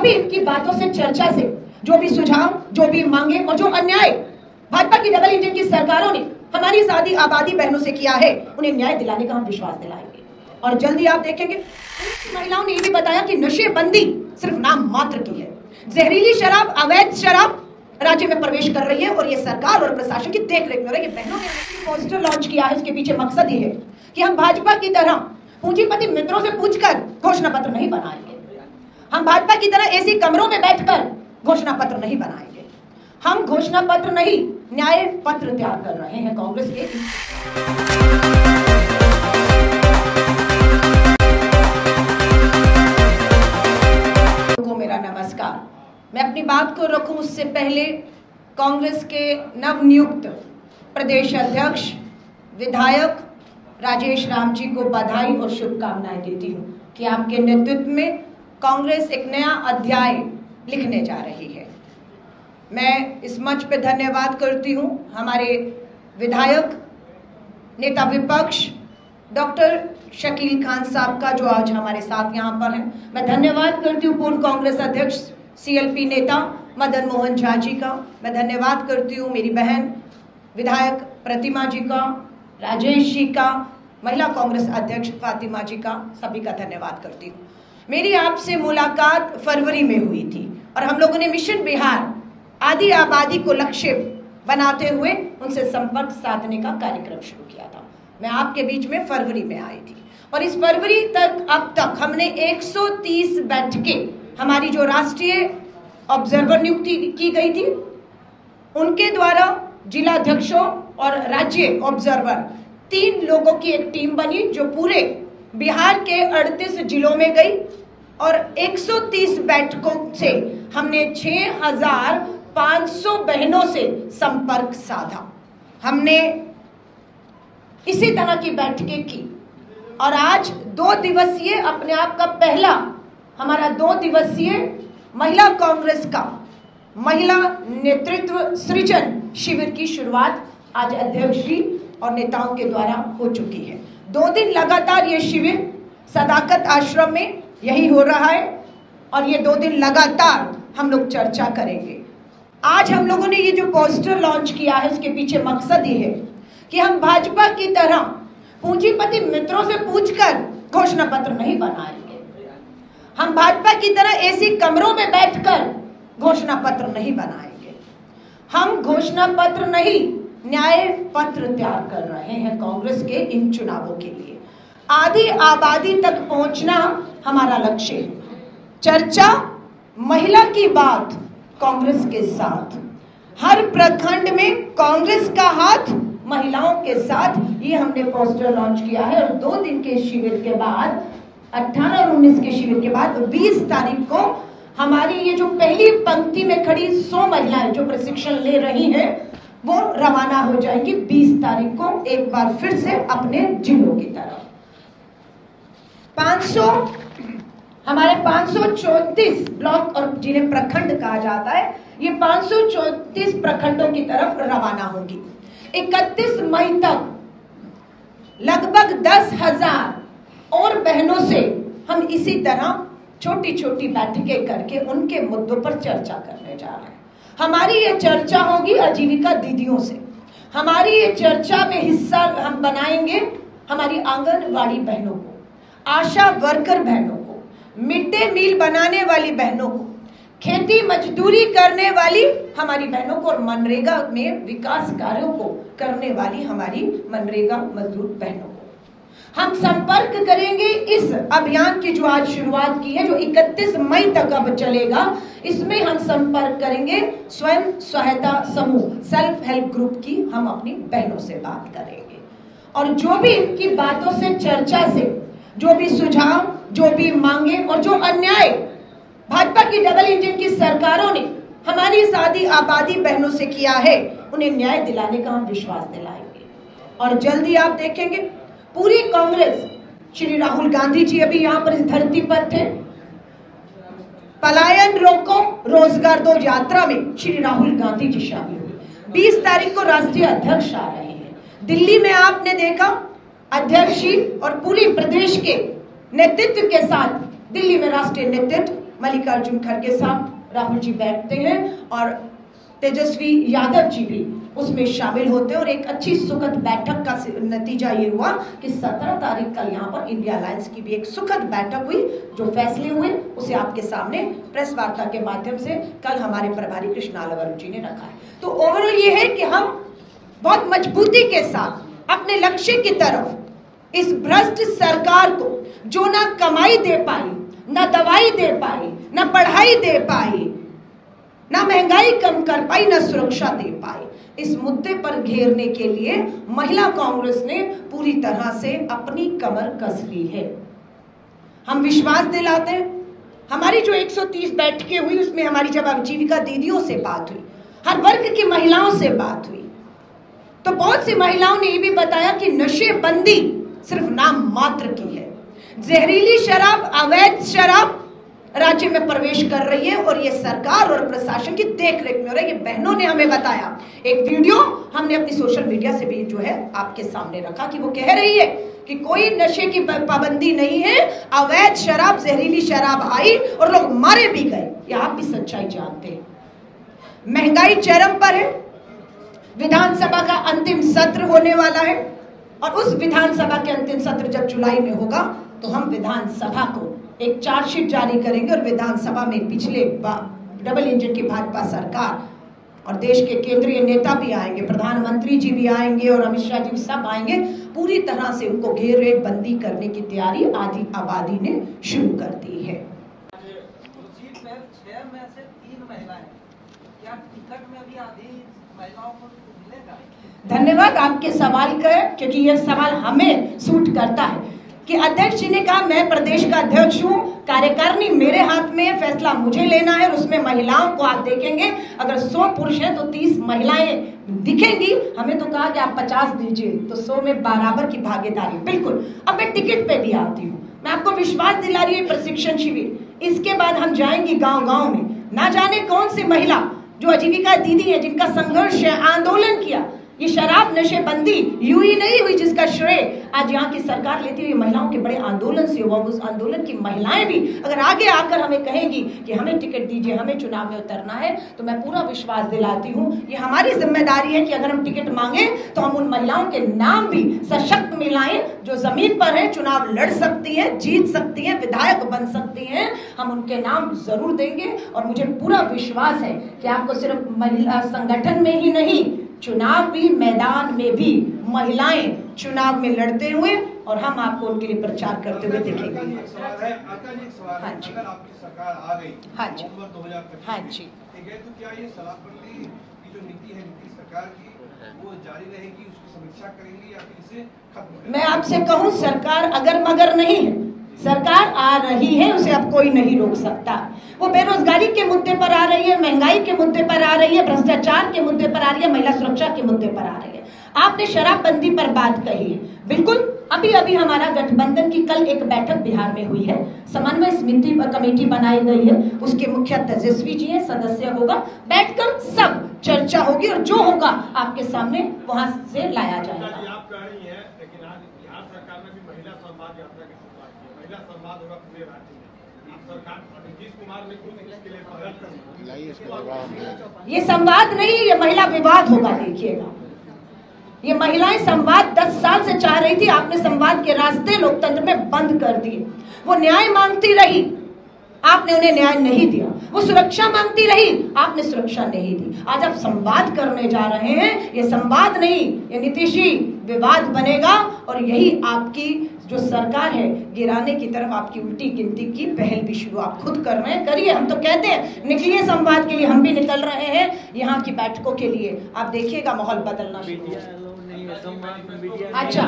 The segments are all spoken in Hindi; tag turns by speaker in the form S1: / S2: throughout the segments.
S1: भी इनकी बातों से, चर्चा से, जो भी सुझाव, जो भी मांगे और जो अन्याय भाजपा की डबल इंजन की सरकारों ने हमारी सादी आबादी बहनों से किया है, उन्हें न्याय दिलाने का हम विश्वास दिलाएंगे। और जल्दी आप देखेंगे महिलाओं ने ये भी बताया कि नशेबंदी सिर्फ नाम मात्र की है। जहरीली शराब, अवैध शराब राज्य में प्रवेश कर रही है और ये सरकार और प्रशासन की देखरेख में हो रही है। बहनों ने पोस्टर लॉन्च किया है, इसके पीछे मकसद ये है कि हम भाजपा की तरह पूंजीपति मित्रों से पूछकर घोषणा पत्र नहीं बनाएंगे। हम भाजपा की तरह ऐसे कमरों में बैठकर घोषणा पत्र नहीं बनाएंगे। हम घोषणा पत्र नहीं, न्याय पत्र तैयार कर रहे हैं कांग्रेस के। को मेरा नमस्कार। मैं अपनी बात को रखूं उससे पहले कांग्रेस के नवनियुक्त प्रदेश अध्यक्ष विधायक राजेश राम जी को बधाई और शुभकामनाएं देती हूं कि आपके नेतृत्व में कांग्रेस एक नया अध्याय लिखने जा रही है। मैं इस मंच पे धन्यवाद करती हूं हमारे विधायक, नेता विपक्ष डॉक्टर शकील खान साहब का, जो आज हमारे साथ यहां पर हैं। मैं धन्यवाद करती हूं पूर्व कांग्रेस अध्यक्ष सीएलपी नेता मदन मोहन झा जी का। मैं धन्यवाद करती हूं मेरी बहन विधायक प्रतिमा जी का, राजेश जी का, महिला कांग्रेस अध्यक्ष फातिमा जी का, सभी का धन्यवाद करती हूँ। मेरी आपसे मुलाकात फरवरी में हुई थी और हम लोगों ने मिशन बिहार आदि आबादी को लक्ष्य बनाते हुए उनसे संपर्क साधने का कार्यक्रम शुरू किया था। मैं आपके बीच में फरवरी में आई थी और इस फरवरी तक अब तक हमने 130 बैठकें, हमारी जो राष्ट्रीय ऑब्जर्वर नियुक्ति की गई थी उनके द्वारा जिलाध्यक्षों और राज्य ऑब्जर्वर 3 लोगों की एक टीम बनी जो पूरे बिहार के 38 जिलों में गई और 130 बैठकों से हमने 6500 बहनों से संपर्क साधा। हमने इसी तरह की बैठकें की और आज 2 दिवसीय अपने आप का पहला हमारा 2 दिवसीय महिला कांग्रेस का महिला नेतृत्व सृजन शिविर की शुरुआत आज अध्यक्ष जी और नेताओं के द्वारा हो चुकी है। 2 दिन लगातार ये शिविर सदाकत आश्रम में यही हो रहा है और ये 2 दिन लगातार हम लोग चर्चा करेंगे। आज हम लोगों ने ये जो पोस्टर लॉन्च किया है उसके पीछे मकसद ये है कि हम भाजपा की तरह पूंजीपति मित्रों से पूछकर घोषणा पत्र नहीं बनाएंगे। हम भाजपा की तरह ऐसी कमरों में बैठकर घोषणा पत्र नहीं बनाएंगे। हम घोषणा पत्र नहीं, न्याय पत्र तैयार कर रहे हैं कांग्रेस के इन चुनावों के लिए। आधी आबादी तक पहुंचना हमारा लक्ष्य है। चर्चा, महिला की बात कांग्रेस के साथ, हर प्रखंड में कांग्रेस का हाथ महिलाओं के साथ, ये हमने पोस्टर लॉन्च किया है। और 2 दिन के शिविर के बाद 18 और 19 के शिविर के बाद 20 तारीख को हमारी ये जो पहली पंक्ति में खड़ी 100 महिलाएं जो प्रशिक्षण ले रही हैं वो रवाना हो जाएंगी 20 तारीख को एक बार फिर से अपने जिलों की तरफ। 500 हमारे 534 ब्लॉक और जिन्हें प्रखंड कहा जाता है, ये 534 प्रखंडों की तरफ रवाना होंगी। 31 मई तक लगभग 10,000 और बहनों से हम इसी तरह छोटी छोटी बैठकें करके उनके मुद्दों पर चर्चा करने जा रहे हैं। हमारी ये चर्चा होगी आजीविका दीदियों से। हमारी ये चर्चा में हिस्सा हम बनाएंगे हमारी आंगनवाड़ी बहनों को, आशा वर्कर बहनों को, मिड डे मील बनाने वाली बहनों को, खेती मजदूरी करने वाली हमारी बहनों को और मनरेगा में विकास कार्यों को करने वाली हमारी मनरेगा मजदूर बहनों को। हम संपर्क करेंगे इस अभियान की जो आज शुरुआत की है, जो 31 मई तक अब चलेगा। इसमें हम संपर्क करेंगे स्वयं सहायता समूह, सेल्फ हेल्प ग्रुप की हम अपनी बहनों से बात करेंगे और जो भी इनकी बातों से, चर्चा से, जो भी सुझाव, जो भी मांगे और जो अन्याय भाजपा की डबल इंजन की सरकारों ने हमारी सादी आबादी बहनों से किया है, उन्हें न्याय दिलाने का हम विश्वास दिलाएंगे। और जल्दी आप देखेंगे पूरी कांग्रेस, श्री राहुल गांधी जी अभी यहाँ पर इस धरती पर थे। पलायन रोको रोजगार दो यात्रा में श्री राहुल गांधी जी शामिल हुए। 20 तारीख को राष्ट्रीय अध्यक्ष आ रहे हैं। दिल्ली में आपने देखा अध्यक्ष जी और पूरी प्रदेश के नेतृत्व के साथ दिल्ली में राष्ट्रीय नेतृत्व मल्लिकार्जुन खड़गे साहब, राहुल जी बैठते हैं और तेजस्वी यादव जी भी उसमें शामिल होते हैं और एक अच्छी सुखद बैठक का नतीजा ये हुआ कि 17 तारीख कल यहाँ पर इंडिया अलायंस की भी एक सुखद बैठक हुई। जो फैसले हुए उसे आपके सामने प्रेस वार्ता के माध्यम से कल हमारे प्रभारी कृष्णा अलवरू जी ने रखा है। तो ओवरऑल ये है कि हम बहुत मजबूती के साथ अपने लक्ष्य की तरफ इस भ्रष्ट सरकार को, जो ना कमाई दे पाई, ना दवाई दे पाई, ना पढ़ाई दे पाई, ना महंगाई कम कर पाई, ना सुरक्षा दे पाई, इस मुद्दे पर घेरने के लिए महिला कांग्रेस ने पूरी तरह से अपनी कमर कस ली है। हम विश्वास दिलाते हैं, हमारी जो 130 बैठकें हुई उसमें हमारी जब आजीविका दीदियों से बात हुई, हर वर्ग की महिलाओं से बात हुई, तो बहुत सी महिलाओं ने ये भी बताया कि नशेबंदी सिर्फ नाम मात्र की है। जहरीली शराब, अवैध शराब राज्य में प्रवेश कर रही है और ये सरकार और प्रशासन की देखरेख में हो रहा है। ये बहनों ने हमें बताया, एक वीडियो हमने अपनी सोशल मीडिया से भी जो है आपके सामने रखा कि वो कह रही है कि कोई नशे की पाबंदी नहीं है, अवैध शराब, जहरीली शराब आई और लोग मारे भी गए। ये आप भी सच्चाई जानते हैं। महंगाई चरम पर है। विधानसभा का अंतिम सत्र होने वाला है और उस विधानसभा के अंतिम सत्र जब जुलाई में होगा तो हम विधानसभा को एक चार्जशीट जारी करेंगे और विधानसभा में पिछले डबल इंजन की भाजपा सरकार और देश के केंद्रीय नेता भी आएंगे, प्रधानमंत्री जी भी आएंगे और अमित शाह जी सब आएंगे। पूरी तरह से उनको घेरे बंदी करने की तैयारी आधी आबादी ने शुरू कर दी है।
S2: सीट में 6 में से 3 महिलाएं, क्या टिकट में भी आधी महिलाओं को मिलेगा?
S1: धन्यवाद आपके सवाल का, क्योंकि यह सवाल हमें सूट करता है कि अध्यक्ष जी ने कहा मैं प्रदेश का अध्यक्ष हूँ, कार्यकारिणी मेरे हाथ में है, फैसला मुझे लेना है और उसमें महिलाओं को आप देखेंगे अगर 100 पुरुष हैं तो 30 महिलाएं दिखेंगी। हमें तो कहा कि आप 50 दीजिए, तो 100 में बराबर की भागीदारी। बिल्कुल। अब मैं टिकट पे भी आती हूँ, मैं आपको विश्वास दिला रही हूँ। प्रशिक्षण शिविर, इसके बाद हम जाएंगे गाँव-गाँव में, ना जाने कौन सी महिला जो आजीविका दीदी है, जिनका संघर्ष है, आंदोलन किया। ये शराब नशेबंदी यूं ही नहीं हुई जिसका श्रेय आज यहाँ की सरकार लेती हुई महिलाओं के बड़े आंदोलन से हुआ। उस आंदोलन की महिलाएं भी अगर आगे आकर हमें कहेंगी कि हमें टिकट दीजिए, हमें चुनाव में उतरना है, तो मैं पूरा विश्वास दिलाती हूँ ये हमारी जिम्मेदारी है कि अगर हम टिकट मांगे तो हम उन महिलाओं के नाम भी सशक्त मिलाएं जो जमीन पर है, चुनाव लड़ सकती है, जीत सकती है, विधायक बन सकती है। हम उनके नाम जरूर देंगे और मुझे पूरा विश्वास है कि आपको सिर्फ महिला संगठन में ही नहीं, चुनावी मैदान में भी महिलाएं चुनाव में लड़ते हुए और हम आपको उनके लिए प्रचार करते हुए दिखेंगे।
S3: हाँ जी, अगर आपकी सरकार आ गई,
S1: हाँ जी,
S3: 2025,
S1: हाँ जी,
S3: ठीक है, तो क्या ये शराबबंदी की जो नीति है नीति सरकार की वो जारी रहेगी, उसकी समीक्षा करेंगी या फिर इसे खत्म?
S1: मैं आपसे कहूं, सरकार अगर मगर नहीं है, सरकार आ रही है, उसे अब कोई नहीं रोक सकता। वो बेरोजगारी के मुद्दे पर आ रही है, महंगाई के मुद्दे पर आ रही है, भ्रष्टाचार के मुद्दे पर आ रही है, महिला सुरक्षा के मुद्दे पर आ रही है। आपने शराबबंदी पर बात कही है, बिल्कुल। अभी अभी हमारा गठबंधन की कल एक बैठक बिहार में हुई है, समन्वय समिति कमेटी बनाई गई है, उसके मुखिया तेजस्वी जी है, सदस्य होगा, बैठकर सब चर्चा होगी और जो होगा आपके सामने वहां से लाया जाएगा। ये संवाद नहीं, ये महिला विवाद होगा। देखिएगा, ये महिलाएं संवाद 10 साल से चाह रही थी, आपने संवाद के रास्ते लोकतंत्र में बंद कर दिए। वो न्याय मांगती रही, आपने उन्हें न्याय नहीं दिया। वो सुरक्षा मांगती रही, आपने सुरक्षा नहीं दी। आज आप संवाद करने जा रहे हैं, ये संवाद नहीं, ये नीतीश जी विवाद बनेगा और यही आपकी जो सरकार है गिराने की तरफ आपकी उल्टी गिनती की पहल भी शुरू आप खुद कर रहे हैं। करिए, हम तो कहते हैं निकलिए संवाद के लिए, हम भी निकल रहे हैं यहाँ की बैठकों के लिए। आप देखिएगा माहौल बदलना शुरू। अच्छा,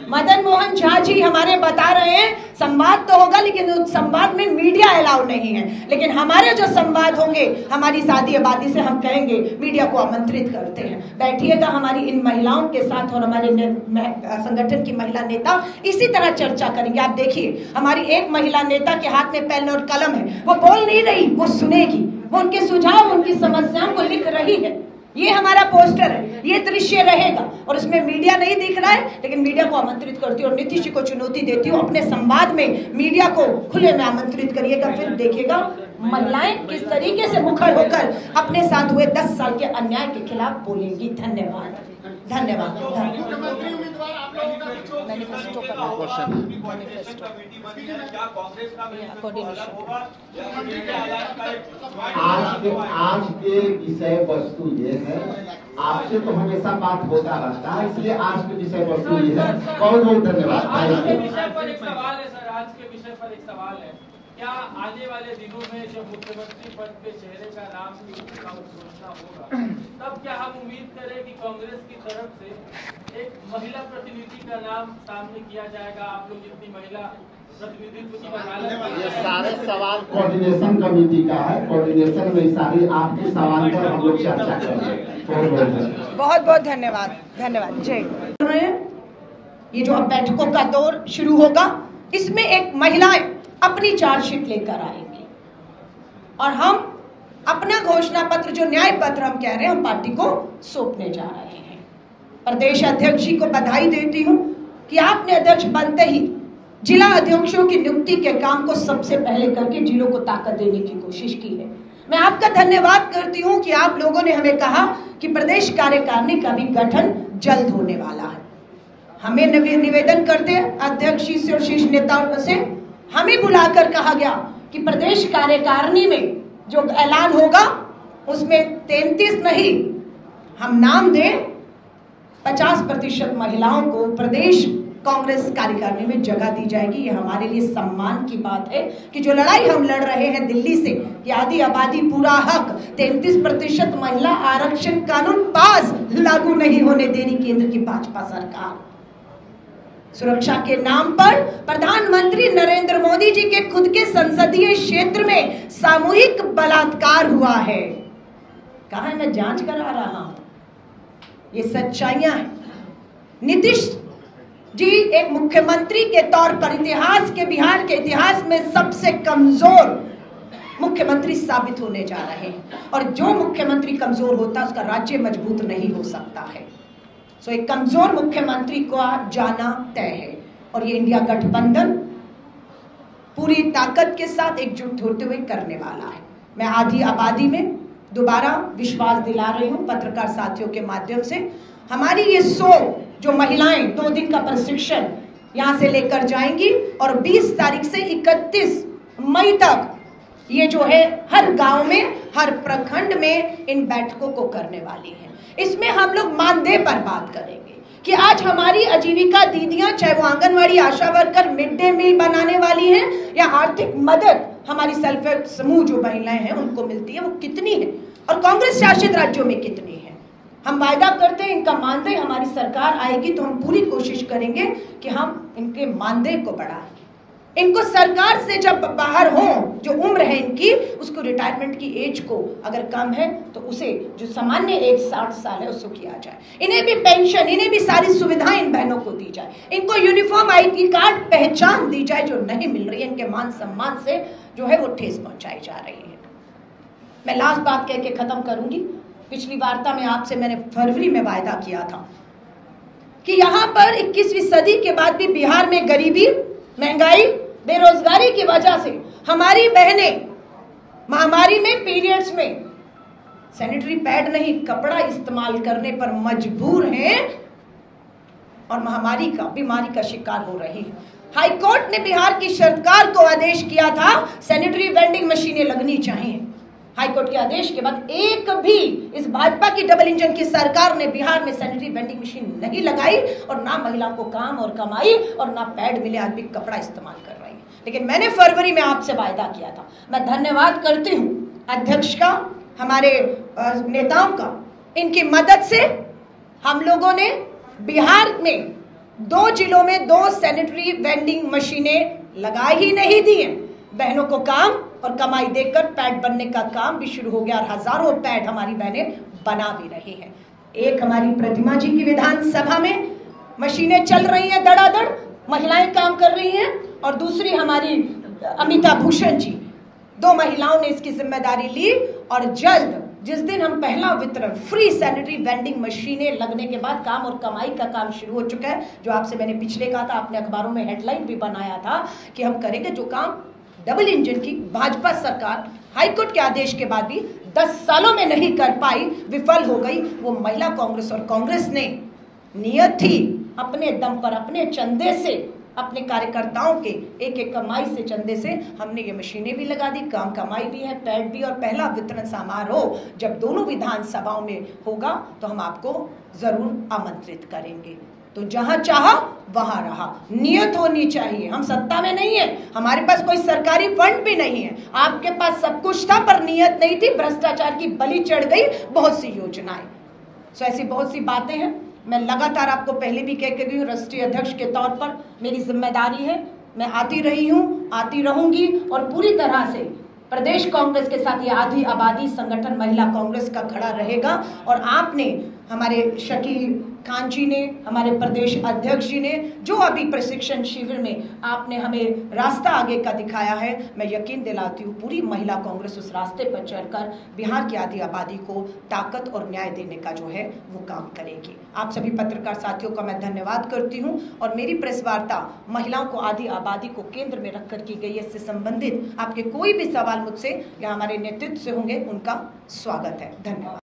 S1: मदन मोहन झा जी हमारे बता रहे हैं संवाद तो होगा लेकिन उस संवाद में मीडिया अलाउ नहीं है। लेकिन हमारे जो संवाद होंगे हमारी सादी आबादी से हम कहेंगे, मीडिया को आमंत्रित करते हैं, बैठिएगा हमारी इन महिलाओं के साथ और हमारे संगठन की महिला नेता इसी तरह चर्चा करेंगे। आप देखिए, हमारी एक महिला नेता के हाथ में पेन और कलम है, वो बोल नहीं रही, वो सुनेगी, वो उनके सुझाव, उनकी समस्याओं को लिख रही है। ये हमारा पोस्टर है, ये दृश्य रहेगा और उसमें मीडिया नहीं दिख रहा है, लेकिन मीडिया को आमंत्रित करती हूँ और नीतीश जी को चुनौती देती हूँ, अपने संवाद में मीडिया को खुले में आमंत्रित करिएगा, फिर देखिएगा महिलाएं किस तरीके से मुखर होकर अपने साथ हुए 10 साल के अन्याय के खिलाफ बोलेंगी। धन्यवाद, धन्यवाद।
S4: मुख्यमंत्री उम्मीदवार आप लोगों का
S1: मैनिफेस्टो का
S5: आज के विषय वस्तु ये है, आपसे तो हमेशा बात होता रहता है, इसलिए आज के विषय वस्तु ये है। बहुत बहुत धन्यवाद।
S6: आज के विषय पर एक सवाल है सर, आज के विषय पर एक सवाल है, क्या आने वाले दिनों में जब मुख्यमंत्री पद के चेहरे का नाम का घोषणा होगा, तब क्या हम उम्मीद करें कि कांग्रेस की तरफ से एक महिला प्रतिनिधि का नाम सामने किया जाएगा? आप लोग जितनी महिला प्रतिनिधित्व की वकालत,
S5: ये सारे सवाल कोऑर्डिनेशन कमेटी का है, कोऑर्डिनेशन में सारे आपके सवाल पर हम लोग चर्चा करेंगे।
S1: बहुत बहुत धन्यवाद, धन्यवाद। जय। ये जो अब बैठकों का दौर शुरू होगा, इसमें एक महिलाएं अपनी चार्जशीट लेकर आएंगी और हम अपना घोषणा पत्र, जो न्याय पत्र हम कह रहे हैं, हम पार्टी को सौंपने जा रहे हैं। प्रदेश अध्यक्ष जी को बधाई देती हूं कि आपने अध्यक्ष बनते ही जिला अध्यक्षों की नियुक्ति के काम को सबसे पहले करके जिलों को ताकत देने की कोशिश की है। मैं आपका धन्यवाद करती हूं कि आप लोगों ने हमें कहा कि प्रदेश कार्यकारिणी का भी गठन जल्द होने वाला है। हमें निवेदन करते हैं अध्यक्ष जी से और शीर्ष नेताओं से, हमें बुलाकर कहा गया कि प्रदेश कार्यकारिणी में जो ऐलान होगा उसमें 33 नहीं, हम नाम दें 50% महिलाओं को प्रदेश कांग्रेस कार्यकारिणी में जगह दी जाएगी। ये हमारे लिए सम्मान की बात है कि जो लड़ाई हम लड़ रहे हैं दिल्ली से कि आधी आबादी पूरा हक, 33% महिला आरक्षण कानून पास लागू नहीं होने देनी केंद्र की भाजपा सरकार, सुरक्षा के नाम पर प्रधानमंत्री नरेंद्र मोदी जी के खुद के संसदीय क्षेत्र में सामूहिक बलात्कार हुआ है। कहा है मैं जांच करा रहा हूं, ये सच्चाइयां हैं। नीतीश जी एक मुख्यमंत्री के तौर पर इतिहास के, बिहार के इतिहास में सबसे कमजोर मुख्यमंत्री साबित होने जा रहे हैं और जो मुख्यमंत्री कमजोर होता है उसका राज्य मजबूत नहीं हो सकता है। सो एक कमजोर मुख्यमंत्री को जाना तय है और ये इंडिया गठबंधन पूरी ताकत के साथ एकजुट होते हुए करने वाला है। मैं आधी आबादी में दोबारा विश्वास दिला रही हूं पत्रकार साथियों के माध्यम से। हमारी ये 100 जो महिलाएं 2 दिन का प्रशिक्षण यहां से लेकर जाएंगी और 20 तारीख से 31 मई तक ये जो है हर गांव में, हर प्रखंड में इन बैठकों को करने वाली है। इसमें हम लोग मानदेय पर बात करेंगे कि आज हमारी आजीविका दीदियां, चाहे वो आंगनवाड़ी आशा वर्कर, मिड डे मील बनाने वाली हैं या आर्थिक मदद हमारी सेल्फ हेल्प समूह जो महिलाएं हैं उनको मिलती है, वो कितनी है और कांग्रेस शासित राज्यों में कितनी है। हम वायदा करते हैं इनका मानदेय, हमारी सरकार आएगी तो हम पूरी कोशिश करेंगे कि हम इनके मानदेय को बढ़ाएं। इनको सरकार से जब बाहर हो, जो उम्र है इनकी, उसको रिटायरमेंट की एज को अगर कम है तो उसे जो सामान्य एज 60 साल है उसको किया जाए। इन्हें भी पेंशन, इन्हें भी सारी सुविधाएं इन बहनों को दी जाए। इनको यूनिफॉर्म ID कार्ड पहचान दी जाए जो नहीं मिल रही है। इनके मान सम्मान से जो है वो ठेस पहुंचाई जा रही है। मैं लास्ट बात कह के खत्म करूंगी। पिछली वार्ता में आपसे मैंने फरवरी में वायदा किया था कि यहाँ पर 21वीं सदी के बाद भी बिहार में गरीबी, महंगाई, बेरोजगारी की वजह से हमारी बहनें महामारी में, पीरियड्स में सैनिटरी पैड नहीं, कपड़ा इस्तेमाल करने पर मजबूर हैं और महामारी का, बीमारी का शिकार हो रही है। हाईकोर्ट ने बिहार की सरकार को आदेश किया था सैनिटरी वेंडिंग मशीनें लगनी चाहिए। हाईकोर्ट के आदेश के बाद एक भी इस भाजपा की डबल इंजन की सरकार ने बिहार में सैनिटरी वेंडिंग मशीन नहीं लगाई और ना महिलाओं को काम और कमाई और ना पैड मिले, आदमी कपड़ा इस्तेमाल कर रही है। लेकिन मैंने फरवरी में आपसे वायदा किया था। मैं धन्यवाद करती हूँ अध्यक्ष का, हमारे नेताओं का। इनकी मदद से हम लोगों ने बिहार में 2 जिलों में 2 सैनिटरी वेंडिंग मशीनें लगा ही नहीं दी हैं। बहनों को काम और कमाई देकर पैड बनने का काम भी शुरू हो गया और हजारों पैड हमारी बहनें बना भी रही हैं। एक हमारी प्रतिमा जी की विधानसभा में मशीनें चल रही हैं, धड़ाधड़ महिलाएं काम कर रही हैं और दूसरी हमारी अमिता भूषण जी, 2 महिलाओं ने इसकी जिम्मेदारी ली और जल्द जिस दिन हम पहला वितरण फ्री सैनिटरी वेंडिंग मशीनें लगने के बाद काम और कमाई का काम शुरू हो चुका है, जो आपसे मैंने पिछले कहा था, आपने अखबारों में हेडलाइन भी बनाया था कि हम करेंगे, जो काम डबल इंजन की भाजपा सरकार हाईकोर्ट के आदेश के बाद भी 10 सालों में नहीं कर पाई, विफल हो गई, वो महिला कांग्रेस और कांग्रेस ने नियत थी अपने दम पर, अपने चंदे से, अपने कार्यकर्ताओं के एक एक कमाई से, चंदे से हमने ये मशीनें भी लगा दी, काम कमाई भी है, पैड भी, और पहला वितरण समारोह जब दोनों विधानसभाओं में होगा तो हम आपको जरूर आमंत्रित करेंगे। तो जहां चाहा वहां रहा, नियत होनी चाहिए। हम सत्ता में नहीं है, हमारे पास कोई सरकारी फंड भी नहीं है, आपके पास सब कुछ था पर नियत नहीं थी, भ्रष्टाचार की बलि चढ़ गई बहुत सी योजनाएं। सो ऐसी बहुत सी बातें हैं, मैं लगातार आपको पहले भी कह के गई हूँ, राष्ट्रीय अध्यक्ष के तौर पर मेरी जिम्मेदारी है, मैं आती रही हूँ, आती रहूंगी, और पूरी तरह से प्रदेश कांग्रेस के साथ ये आधी आबादी संगठन महिला कांग्रेस का खड़ा रहेगा। और आपने, हमारे शकील खान जी ने, हमारे प्रदेश अध्यक्ष जी ने, जो अभी प्रशिक्षण शिविर में आपने हमें रास्ता आगे का दिखाया है, मैं यकीन दिलाती हूँ पूरी महिला कांग्रेस उस रास्ते पर चलकर बिहार की आधी आबादी को ताकत और न्याय देने का जो है वो काम करेगी। आप सभी पत्रकार साथियों का मैं धन्यवाद करती हूँ, और मेरी प्रेस वार्ता महिलाओं को, आधी आबादी को केंद्र में रखकर की गई है। इससे संबंधित आपके कोई भी सवाल मुझसे या हमारे नेतृत्व से होंगे, उनका स्वागत है। धन्यवाद।